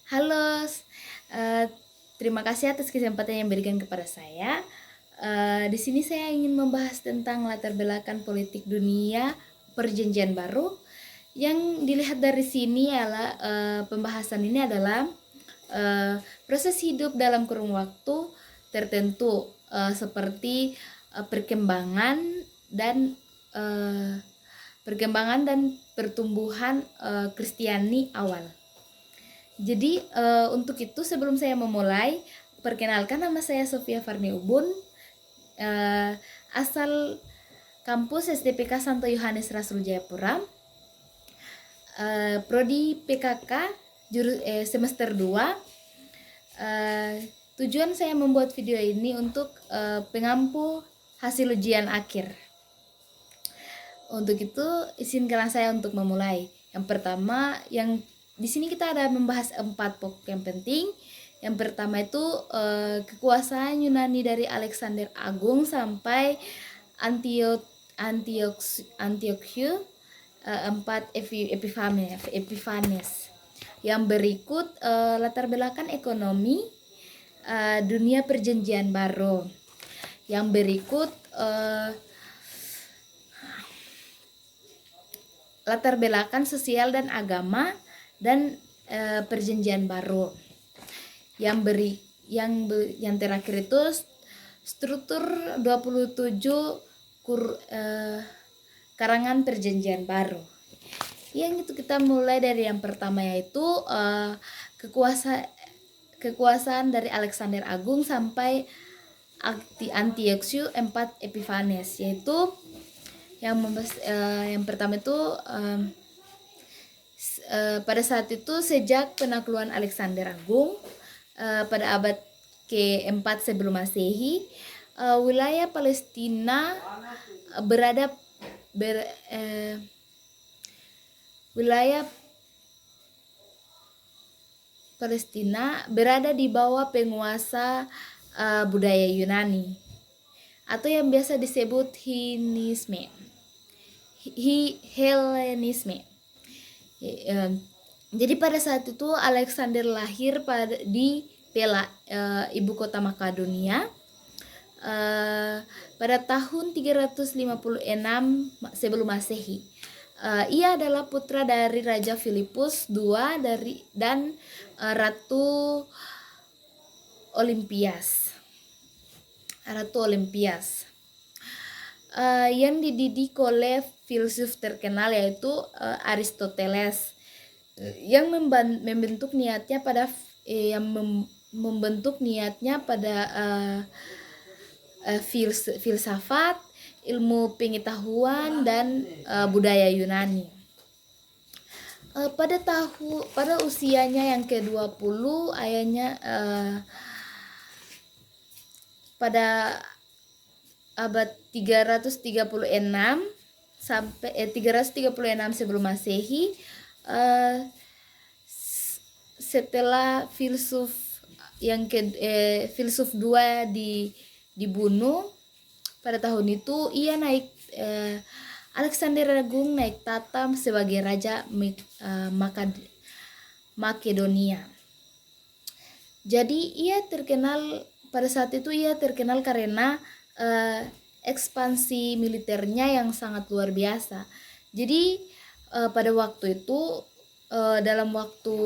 Halo, eh, terima kasih atas kesempatan yang diberikan kepada saya. Di sini saya ingin membahas tentang latar belakang politik dunia perjanjian baru. Yang dilihat dari sini adalah pembahasan ini adalah proses hidup dalam kurun waktu tertentu, seperti perkembangan dan eh, pertumbuhan Kristiani awal. Jadi untuk itu sebelum saya memulai, perkenalkan nama saya Sofia Farni Ubun, eh, asal kampus SDPK Santo Yohanes Rasul Jayapura, prodi PKK semester 2. Tujuan saya membuat video ini untuk pengampu hasil ujian akhir. Untuk itu izinkanlah saya untuk memulai. Yang pertama, yang di sini kita ada membahas 4 pokok yang penting. Yang pertama itu kekuasaan Yunani dari Alexander Agung sampai Antiochus 4 Epiphanes. Yang berikut latar belakang ekonomi dunia perjanjian baru. Yang berikut latar belakang sosial dan agama dan perjanjian baru. Yang terakhir itu struktur 27 karangan perjanjian baru. Yang itu kita mulai dari yang pertama, yaitu kekuasaan dari Alexander Agung sampai Antiochus 4 Epiphanes, yaitu yang pertama itu pada saat itu sejak penaklukan Alexander Agung pada abad ke-4 sebelum Masehi, wilayah Palestina berada di bawah penguasa budaya Yunani atau yang biasa disebut Helenisme. Jadi pada saat itu Alexander lahir di Pela, ibu kota Makedonia, pada tahun 356 sebelum Masehi. Ia adalah putra dari Raja Filipus II dan Ratu Olimpias. Yang dididik oleh filsuf terkenal yaitu Aristoteles, yang membentuk niatnya pada filsafat, ilmu pengetahuan dan budaya Yunani. Pada usianya yang ke-20, ayahnya pada abad 336 sebelum Masehi, setelah filsuf dua dibunuh pada tahun itu, Alexander Agung naik tahta sebagai raja Makedonia. Jadi pada saat itu ia terkenal karena ekspansi militernya yang sangat luar biasa. Jadi pada waktu itu dalam waktu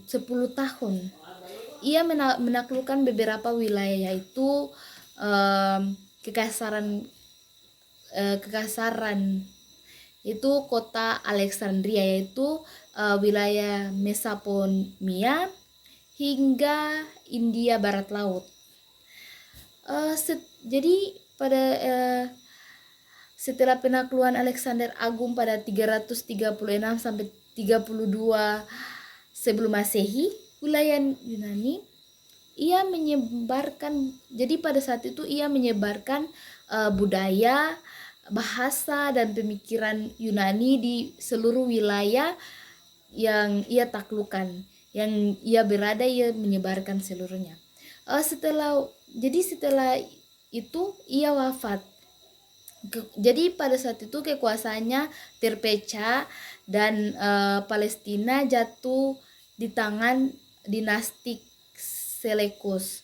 10 tahun ia menaklukkan beberapa wilayah, yaitu kekasaran itu kota Alexandria, yaitu wilayah Mesopotamia hingga India Barat Laut. Jadi setelah penaklukan Alexander Agung pada 336 sampai 32 sebelum Masehi, wilayah Yunani pada saat itu ia menyebarkan budaya, bahasa dan pemikiran Yunani di seluruh wilayah yang ia taklukkan. Yang ia berada, ia menyebarkan seluruhnya. Setelah itu ia wafat. Jadi pada saat itu kekuasaannya terpecah dan Palestina jatuh di tangan dinasti Seleucus.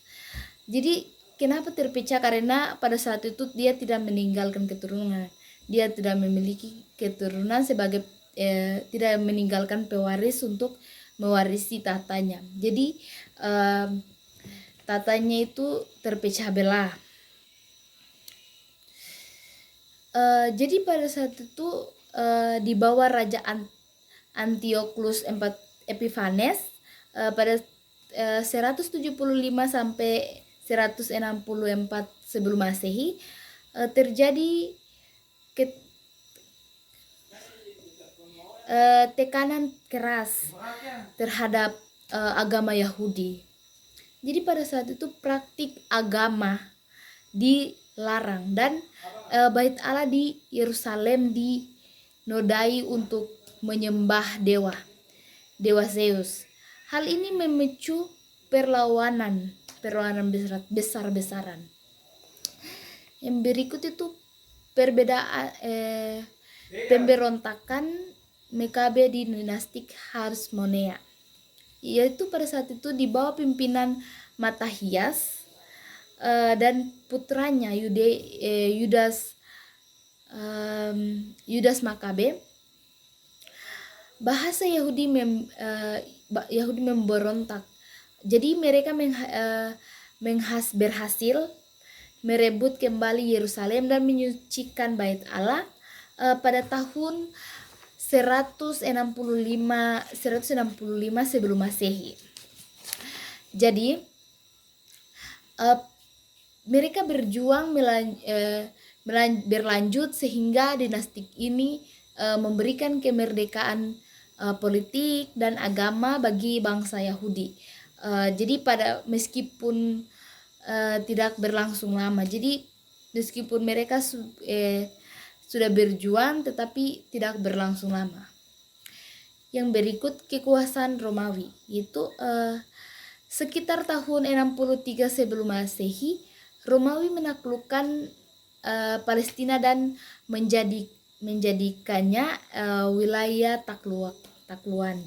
Jadi kenapa terpecah? Karena pada saat itu dia tidak meninggalkan keturunan. Dia tidak memiliki keturunan sebagai tidak meninggalkan pewaris untuk mewarisi tatanya. Jadi tatanya itu terpecah belah. Jadi pada saat itu di bawah Raja Antiochus IV Epiphanes pada 175 sampai 164 sebelum Masehi terjadi tekanan keras terhadap agama Yahudi. Jadi pada saat itu praktik agama dilarang dan Bait Allah di Yerusalem dinodai untuk menyembah dewa Zeus. Hal ini memicu perlawanan besar-besaran. Yang berikut itu perbedaan pemberontakan Mekabe di dinastik Hasmonea, yaitu pada saat itu di bawah pimpinan Matahias dan putranya Yudas Makabe. Bahasa Yahudi memberontak. Jadi mereka berhasil merebut kembali Yerusalem dan menyucikan Bait Allah pada tahun 165 sebelum Masehi. Jadi mereka berjuang berlanjut sehingga dinasti ini memberikan kemerdekaan politik dan agama bagi bangsa Yahudi. Jadi meskipun tidak berlangsung lama, jadi meskipun mereka sudah berjuang tetapi tidak berlangsung lama. Yang berikut kekuasaan Romawi, yaitu sekitar tahun 63 sebelum Masehi, Romawi menaklukkan Palestina dan menjadikannya wilayah takluan.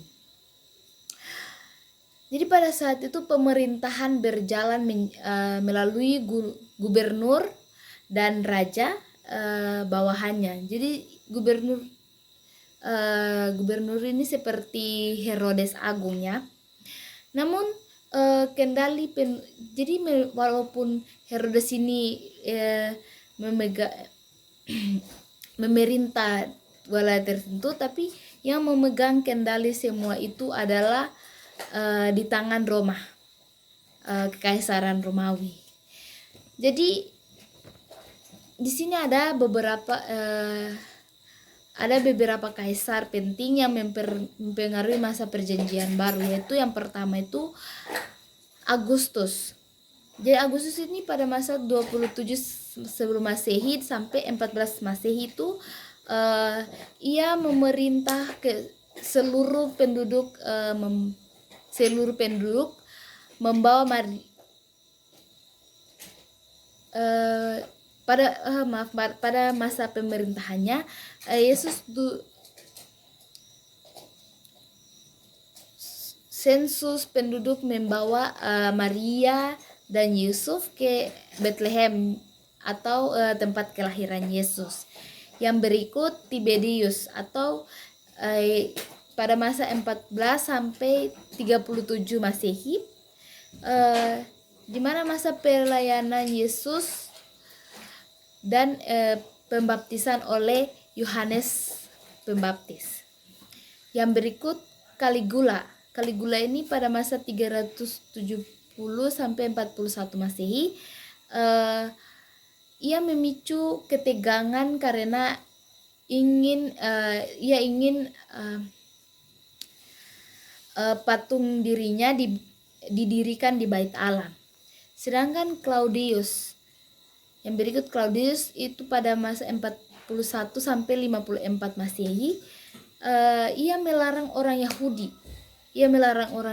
Jadi pada saat itu pemerintahan berjalan melalui gubernur dan raja bawahannya. Jadi gubernur ini seperti Herodes Agung ya. Namun jadi walaupun Herodes ini memerintah wilayah tertentu, tapi yang memegang kendali semua itu adalah di tangan Roma, Kekaisaran Romawi. Jadi di sini ada beberapa kaisar penting yang mempengaruhi masa perjanjian baru, yaitu yang pertama itu Agustus. Jadi Agustus ini pada masa 27 sebelum Masehi sampai 14 Masehi itu ia memerintah ke seluruh penduduk membawa pada masa pemerintahannya sensus penduduk membawa Maria dan Yusuf ke Bethlehem atau tempat kelahiran Yesus. Yang berikut Tiberius atau pada masa 14 sampai 37 Masehi, di mana masa pelayanan Yesus dan pembaptisan oleh Yohanes Pembaptis. Yang berikut Caligula. Caligula ini pada masa 370 sampai 41 Masehi. Ia memicu ketegangan karena ia ingin patung dirinya didirikan di Bait Allah. Sedangkan Claudius, yang berikut Claudius itu pada masa 41 sampai 54 Masehi, ia melarang orang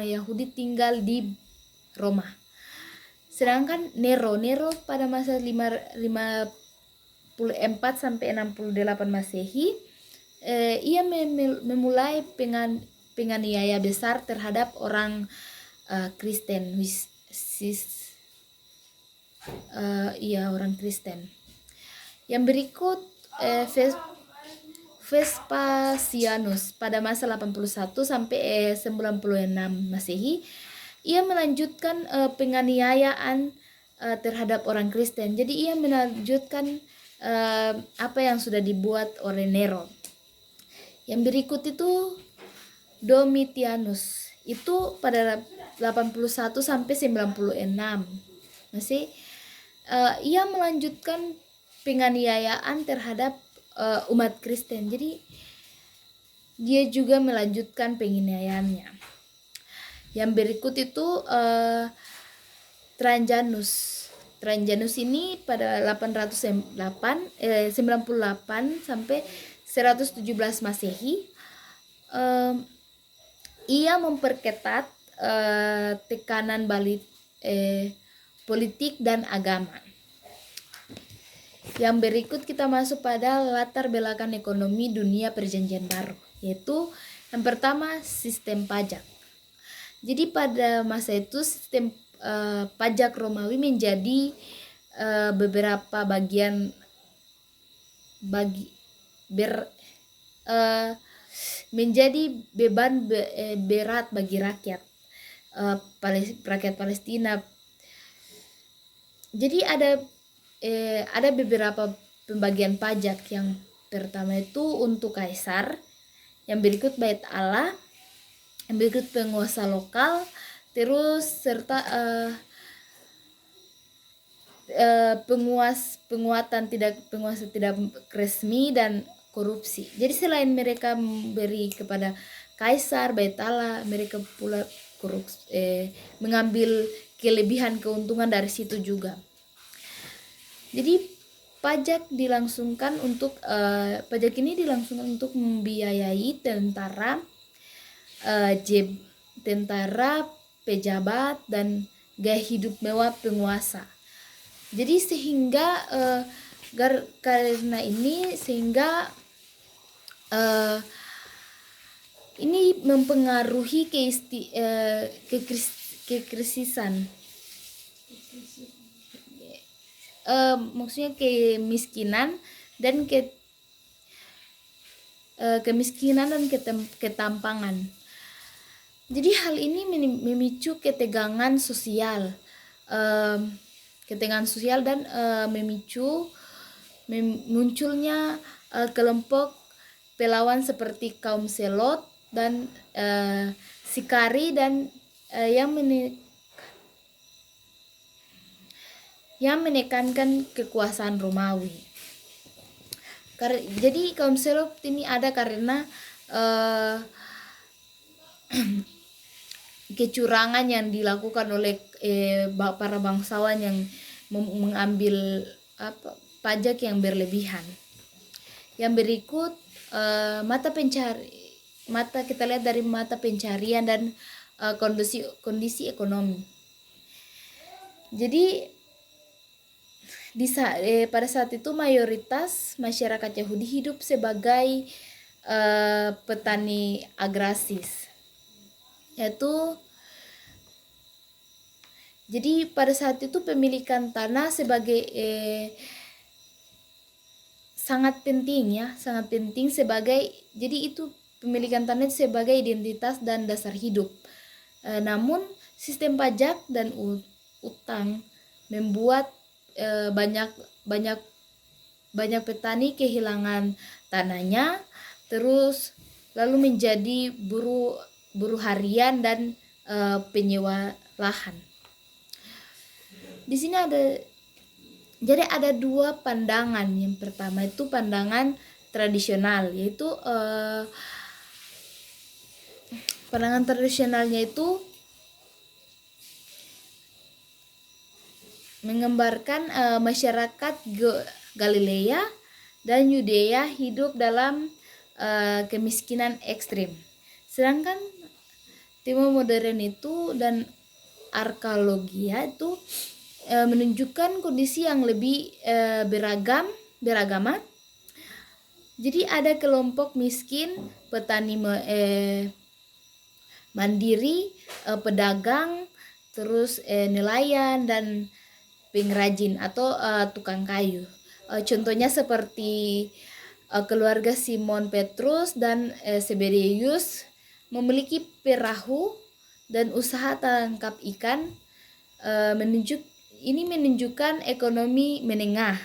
Yahudi tinggal di Roma. Sedangkan Nero pada masa 54 sampai 68 Masehi, ia memulai penganiaya besar terhadap orang Kristen, orang Kristen. Yang berikut Vespasianus pada masa 81 sampai 96 Masehi, ia melanjutkan penganiayaan terhadap orang Kristen. Jadi ia melanjutkan apa yang sudah dibuat oleh Nero. Yang berikut itu Domitianus, itu pada 81 sampai 96 masih ia melanjutkan penganiayaan terhadap umat Kristen. Jadi dia juga melanjutkan penganiayaannya. Yang berikut itu Trajanus ini pada 98 sampai 117 Masehi, ia memperketat tekanan balik politik dan agama. Yang berikut kita masuk pada latar belakang ekonomi dunia perjanjian baru, yaitu yang pertama sistem pajak. Jadi pada masa itu sistem pajak Romawi menjadi beberapa bagian menjadi beban berat bagi rakyat Palestina. Jadi ada beberapa pembagian pajak. Yang pertama itu untuk kaisar, yang berikut bait Allah, yang berikut penguasa lokal, terus serta penguasa tidak resmi dan korupsi. Jadi selain mereka memberi kepada kaisar, bait Allah, mereka pula mengambil kelebihan keuntungan dari situ juga. Jadi pajak ini dilangsungkan untuk membiayai tentara, pejabat, dan gaya hidup mewah penguasa. Jadi karena ini ini mempengaruhi kekrisisan, maksudnya kemiskinan dan ketampangan. Jadi hal ini memicu ketegangan sosial dan memicu munculnya kelompok pelawan seperti kaum Selot dan Sikari dan yang menekankan kekuasaan Romawi. Jadi kaum Selot ini ada karena kecurangan yang dilakukan oleh para bangsawan yang mengambil pajak yang berlebihan. Yang berikut kita lihat dari mata pencarian dan kondisi ekonomi. Jadi pada saat itu mayoritas masyarakat Yahudi hidup sebagai petani agraris, jadi pada saat itu pemilikan tanah sebagai sangat penting sebagai, jadi itu pemilikan tanah sebagai identitas dan dasar hidup. Namun sistem pajak dan utang membuat banyak petani kehilangan tanahnya, terus lalu menjadi buruh harian dan penyewa lahan. Di sini ada dua pandangan. Yang pertama itu pandangan tradisional, yaitu pandangan tradisionalnya itu menggambarkan masyarakat Galilea dan Yudea hidup dalam kemiskinan ekstrim. Sedangkan timur modern itu dan arkeologia itu menunjukkan kondisi yang lebih beragama. Jadi ada kelompok miskin, petani mandiri, pedagang, terus nelayan dan pengrajin atau tukang kayu. Contohnya seperti keluarga Simon Petrus dan Zebedeus memiliki perahu dan usaha tangkap ikan. Ini menunjukkan ekonomi menengah.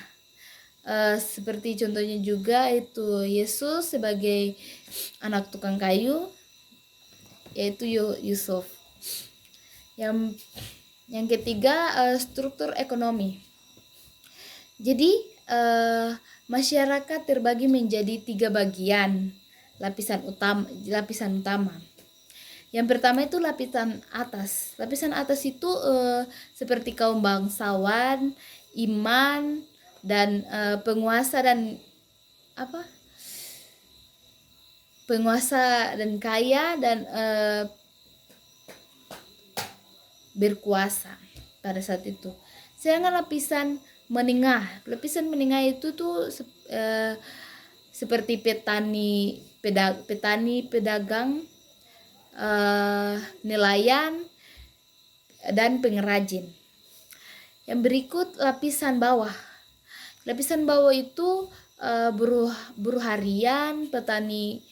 Seperti contohnya juga itu Yesus sebagai anak tukang kayu, yaitu Yusuf. Yang ketiga, struktur ekonomi. Jadi masyarakat terbagi menjadi 3 bagian lapisan utama. Yang pertama itu lapisan atas. Lapisan atas itu seperti kaum bangsawan, iman, dan penguasa dan kaya dan berkuasa pada saat itu. Sedangkan lapisan menengah itu tuh seperti petani, pedagang, nelayan, dan pengrajin. Yang berikut lapisan bawah. Lapisan bawah itu buruh harian, petani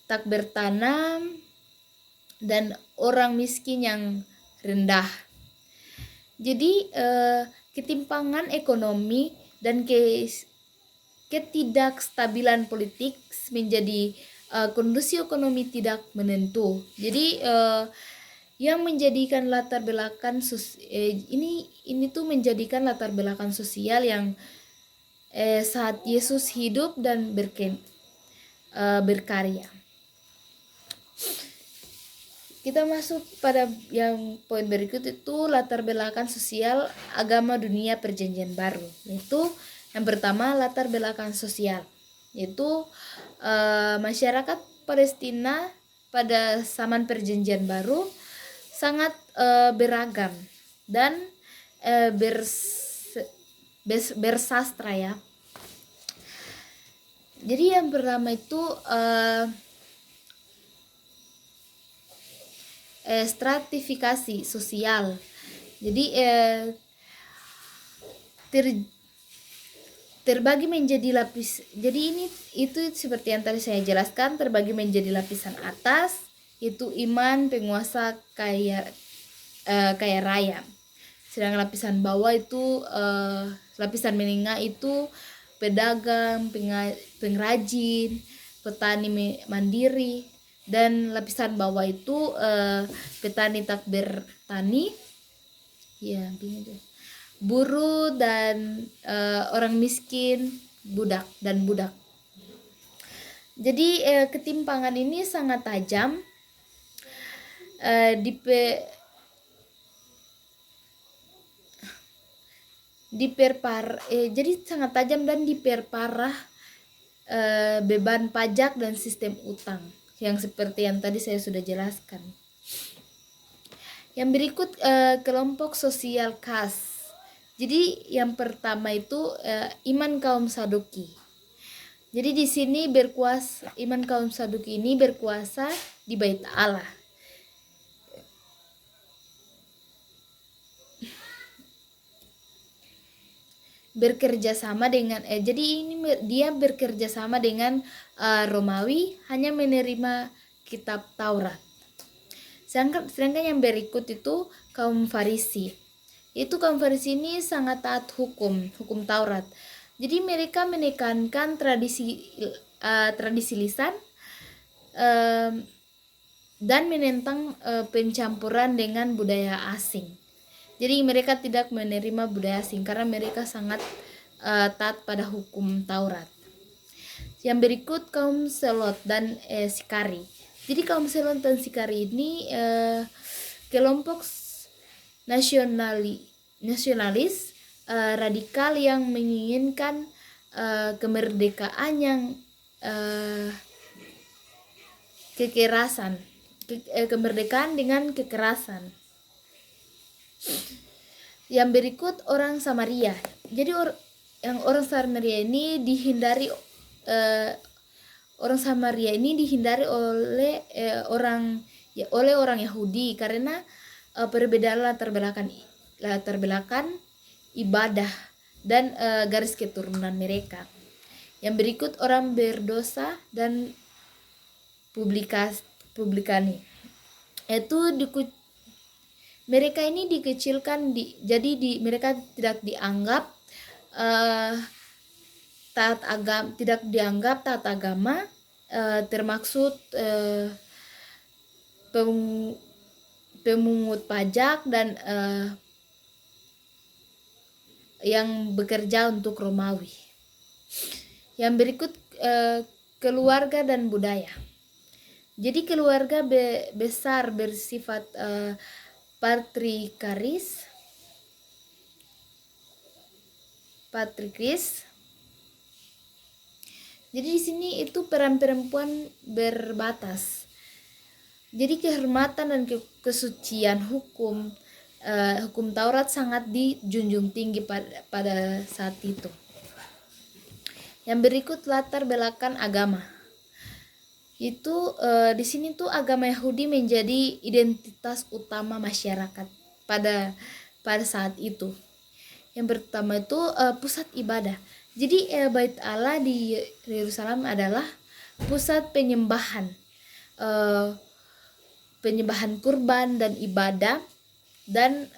tak bertanam, dan orang miskin yang rendah. Jadi ketimpangan ekonomi dan ketidakstabilan politik menjadi kondisi ekonomi tidak menentu. Jadi yang menjadikan latar belakang ini tuh menjadikan latar belakang sosial yang saat Yesus hidup dan berkarya. Kita masuk pada yang poin berikut, itu latar belakang sosial agama dunia perjanjian baru. Yaitu yang pertama, latar belakang sosial, yaitu masyarakat Palestina pada zaman perjanjian baru sangat beragam dan bersastra ya. Jadi yang pertama itu stratifikasi sosial. Jadi terbagi menjadi lapis. Jadi itu seperti yang tadi saya jelaskan, terbagi menjadi lapisan atas, itu iman, penguasa, kaya raya. Sedangkan lapisan bawah itu lapisan menengah itu pedagang, pengrajin, petani mandiri, dan lapisan bawah itu petani tak bertani, ya, buruh dan orang miskin, budak. Jadi ketimpangan ini sangat tajam jadi sangat tajam dan diperparah beban pajak dan sistem utang yang seperti yang tadi saya sudah jelaskan. Yang berikut kelompok sosial khas. Jadi yang pertama itu iman kaum Saduki. Jadi di sini iman kaum Saduki ini berkuasa di Bait Allah. Bekerja sama dengan dia bekerja sama dengan Romawi, hanya menerima kitab Taurat. Sedangkan yang berikut itu kaum Farisi. Itu kaum Farisi ini sangat taat hukum Taurat. Jadi mereka menekankan tradisi lisan dan menentang pencampuran dengan budaya asing. Jadi mereka tidak menerima budaya asing karena mereka sangat taat pada hukum Taurat. Yang berikut kaum Selot dan Sikari. Jadi kaum Selot dan Sikari ini kelompok nasionalis radikal yang menginginkan kemerdekaan yang kemerdekaan dengan kekerasan. Yang berikut orang Samaria. Jadi orang Samaria ini dihindari oleh orang ya oleh orang Yahudi karena perbedaan latar belakang ibadah dan garis keturunan mereka. Yang berikut orang berdosa dan publikani. Mereka ini dikecilkan mereka tidak dianggap tidak dianggap taat agama, termaksud pemungut pajak dan yang bekerja untuk Romawi. Yang berikut keluarga dan budaya. Jadi keluarga besar bersifat patriarkis. Jadi di sini itu peran perempuan berbatas. Jadi kehormatan dan kesucian hukum Taurat sangat dijunjung tinggi pada saat itu. Yang berikut latar belakang agama. Itu di sini tuh agama Yahudi menjadi identitas utama masyarakat pada saat itu. Yang pertama itu pusat ibadah. Jadi Bait Allah di Yerusalem adalah pusat penyembahan kurban dan ibadah dan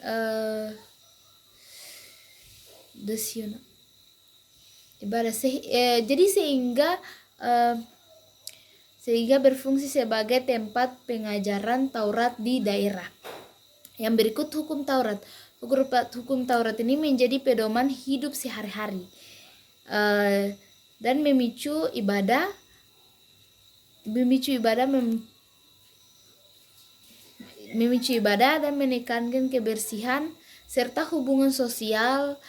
jadi sehingga berfungsi sebagai tempat pengajaran Taurat di daerah. Yang berikut hukum Taurat. Hukum Taurat ini menjadi pedoman hidup sehari-hari dan memicu ibadah dan menekankan kebersihan serta hubungan sosial.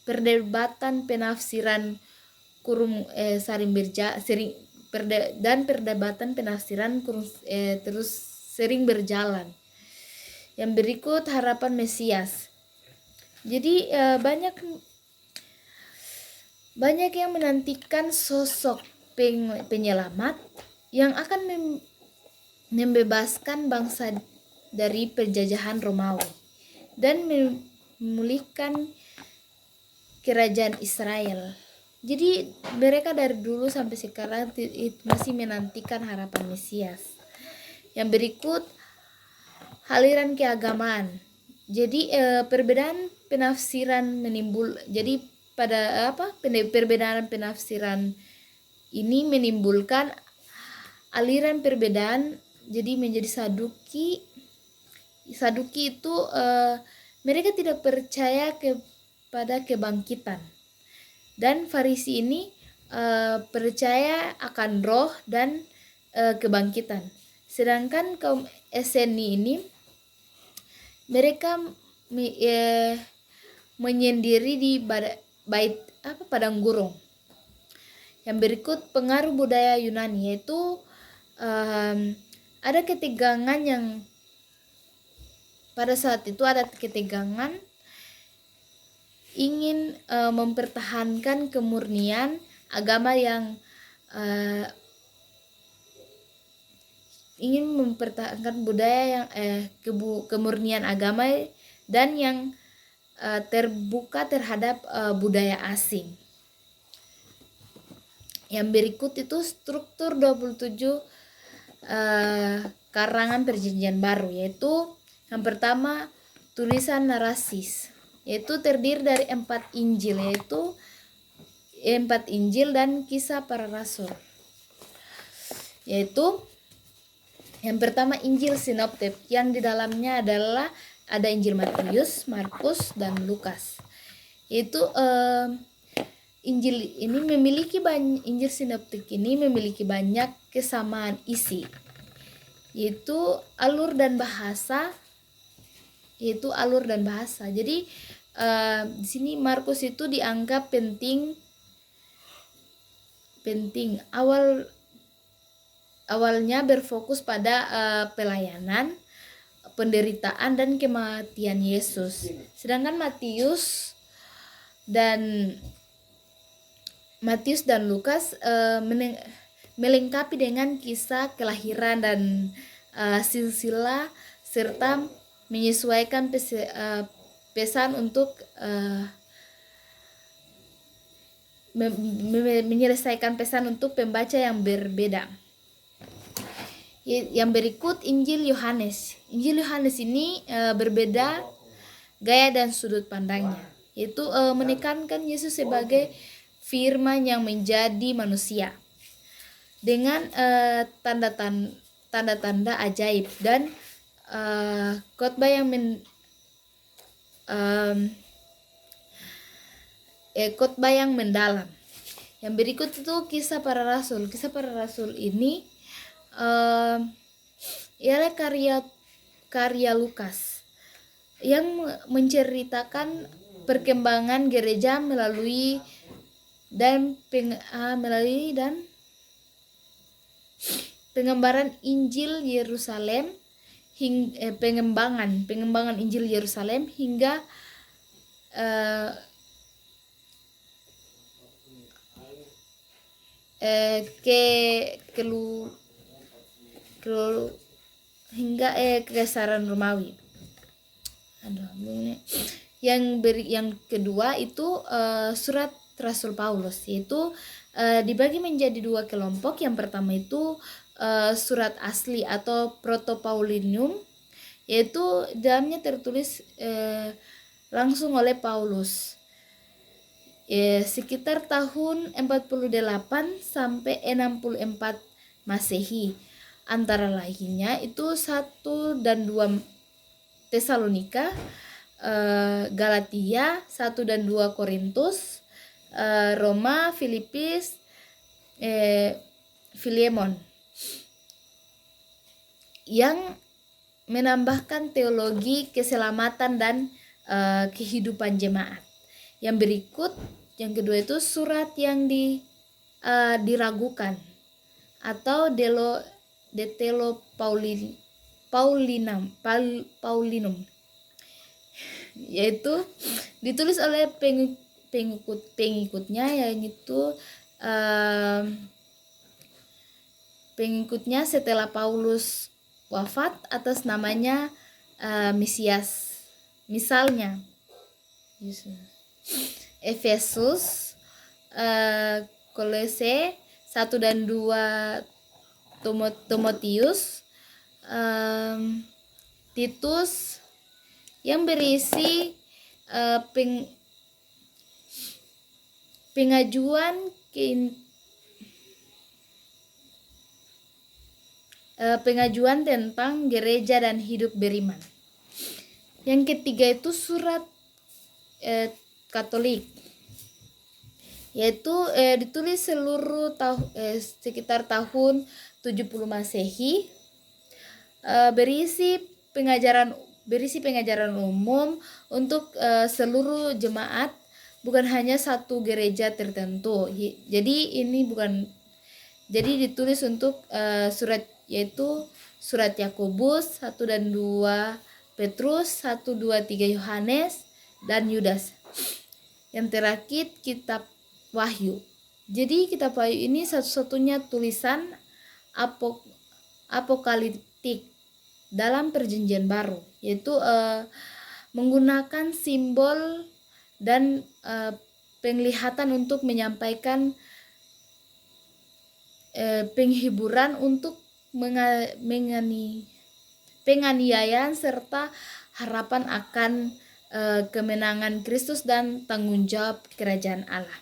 Perdebatan penafsiran terus sering berjalan. Yang berikut harapan Mesias. Jadi banyak yang menantikan sosok penyelamat yang akan membebaskan bangsa dari penjajahan Romawi dan memulihkan kerajaan Israel. Jadi mereka dari dulu sampai sekarang masih menantikan harapan Mesias. Yang berikut aliran keagamaan. Jadi perbedaan penafsiran jadi pada perbedaan penafsiran ini menimbulkan aliran perbedaan, jadi menjadi Saduki itu mereka tidak percaya pada kebangkitan, dan Farisi ini percaya akan roh dan kebangkitan. Sedangkan kaum Eseni ini mereka menyendiri di padang gurun. Yang berikut pengaruh budaya Yunani, yaitu ada ketegangan yang pada saat itu ingin mempertahankan kemurnian agama yang ingin mempertahankan budaya yang kemurnian agama dan yang terbuka terhadap budaya asing. Yang berikut itu struktur 27 karangan Perjanjian Baru, yaitu yang pertama tulisan narasis, yaitu terdiri dari 4 Injil dan Kisah Para Rasul. Yaitu yang pertama Injil sinoptik, yang di dalamnya ada Injil Matius, Markus, dan Lukas. Yaitu Injil sinoptik ini memiliki banyak kesamaan isi, yaitu alur dan bahasa. Jadi di sini Markus itu dianggap penting awalnya berfokus pada pelayanan, penderitaan, dan kematian Yesus. Sedangkan Matius dan Lukas melengkapi dengan kisah kelahiran dan silsilah, serta menyesuaikan pesan untuk menyelesaikan pesan untuk pembaca yang berbeda. Yang berikut Injil Yohanes. Injil Yohanes ini berbeda gaya dan sudut pandangnya, yaitu menekankan Yesus sebagai firman yang menjadi manusia dengan tanda-tanda ajaib dan khotbah yang khotbah yang mendalam. Yang berikut itu kisah para rasul. Kisah para rasul ini ialah karya Lukas yang menceritakan perkembangan gereja melalui pengembaraan Injil Yerusalem pengembangan Injil Yerusalem hingga hingga Kekaisaran Romawi. Yang kedua itu surat Rasul Paulus, yaitu dibagi menjadi dua kelompok. Yang pertama itu surat asli atau Proto-Paulinum, yaitu dalamnya tertulis langsung oleh Paulus sekitar tahun 48 sampai 64 Masehi. Antara lainnya itu 1 dan 2 Tesalonika, Galatia, 1 dan 2 Korintus, Roma, Filipis, Filemon, yang menambahkan teologi keselamatan dan kehidupan jemaat. Yang berikut, yang kedua itu surat yang diragukan atau De Telo Paulinum, yaitu ditulis oleh pengikutnya, yaitu pengikutnya setelah Paulus wafat atas namanya Mesias. Misalnya Efesus, Kolose, 1 dan 2 Timotius, Titus, yang berisi pengajuan tentang gereja dan hidup beriman. Yang ketiga itu surat Katolik, yaitu ditulis sekitar tahun 70 Masehi, berisi pengajaran umum untuk seluruh jemaat, bukan hanya satu gereja tertentu. Jadi ditulis untuk surat, yaitu surat Yakobus, 1 dan 2 Petrus, 1, 2, 3 Yohanes, dan Yudas. Yang terakhir kitab Wahyu. Jadi kitab Wahyu ini satu-satunya tulisan apokaliptik dalam Perjanjian Baru, yaitu menggunakan simbol dan penglihatan untuk menyampaikan penghiburan untuk penganiayaan serta harapan akan kemenangan Kristus dan tanggung jawab kerajaan Allah.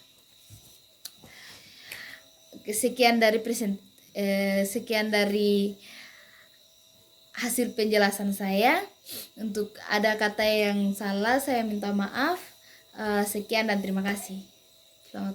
Sekian dari hasil penjelasan saya. Untuk ada kata yang salah saya minta maaf. Sekian dan terima kasih. Selamat